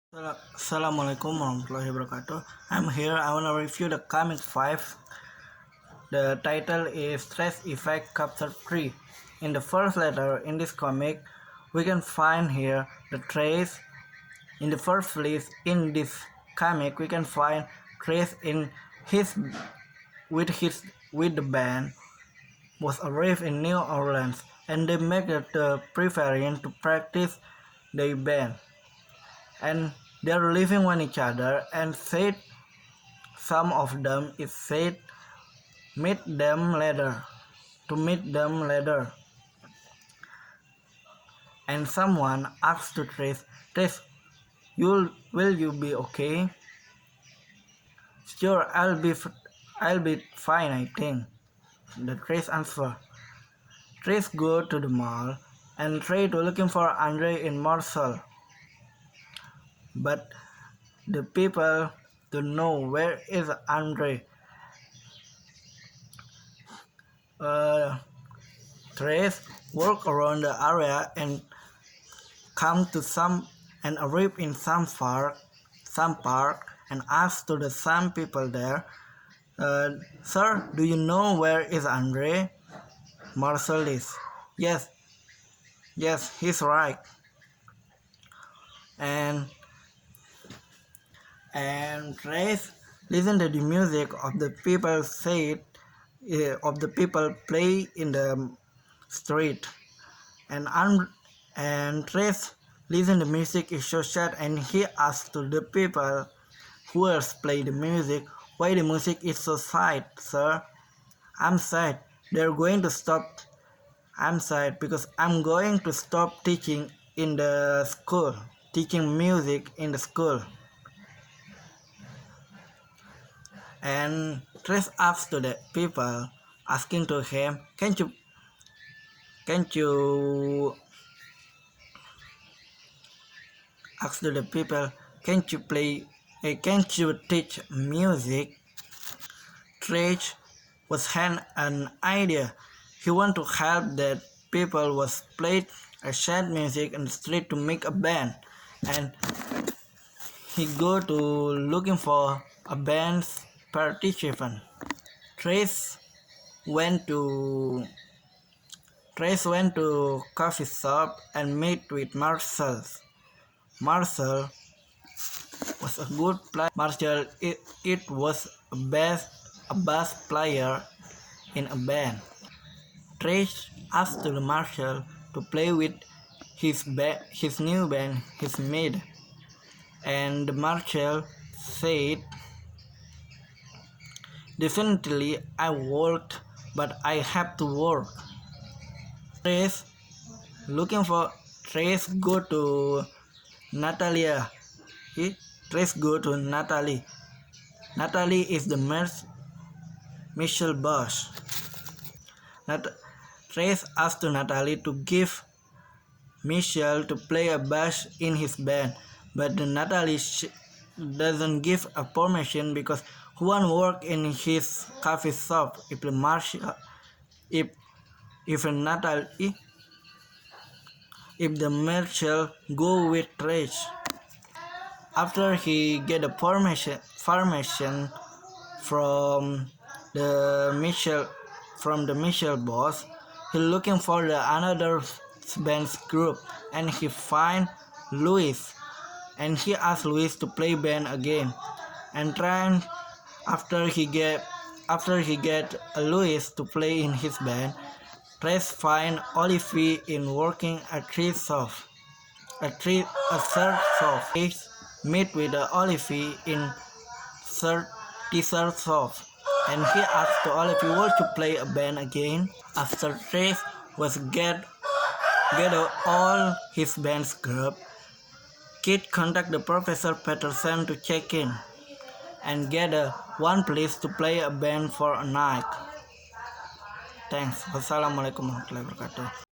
Assalamualaikum warahmatullahi wabarakatuh. I'm here. I want to review the comic 5. The title is Stress Effect Chapter 3. In the first letter in this comic, we can find here the trace. In the first place, in this comic, we can find trace in his with the band was arrived in New Orleans, and they make the preparing to practice the band. And they're living with each other, and said some of them is said meet them later, and someone asked to Trace, will you be okay? Sure, I'll be fine, I think. The Trace answer. Trace go to the mall and try to looking for Andre in Marshall, but the people don't know where is Andre. Trace walk around the area and come to arrive in some park and ask to some people there, sir, do you know where is Andre? Marshall is, yes, he's right. And Trace listen to the music of the people play in the street, and Trace listen the music is so sad, and he asks to the people who else play the music, why the music is so sad, sir? I'm sad. They're going to stop. I'm sad because I'm going to stop teaching in the school, teaching music in the school. And Trace asks to the people, asking to him, can't you ask to the people, can't you teach music? Trace was had an idea. He want to help that people was played a sad music in the street to make a band, and he go to looking for a band's participant. Trace went to coffee shop and met with Marshall. Marshall was a good player. Marshall it was a bass player in a band. Trace asked the Marshall to play with his new band he's made, and the Marshall said, definitely I worked, but I have to work. Trace go to Natalia. Trace go to Natalie. Natalie is the Michelle boss. Trace asked Natalie to give Michelle to play a bass in his band, but Natalie doesn't give a permission because who won't work in his coffee shop if the Marshall go with Trace. After he get a permission from the Michelle boss, he looking for another band's group, and he find Louis, and he asked Louis to play band again, and trying after he get Louis to play in his band. Trace find Olivie in working a third shop. Trace meet with Olivie in third shop, and he asked to Olivie to play a band again. After Trace was get all his band's group, Kid contact the Professor Peterson to check in and get one place to play a band for a night. Thanks. Wassalamualaikum warahmatullahi wabarakatuh.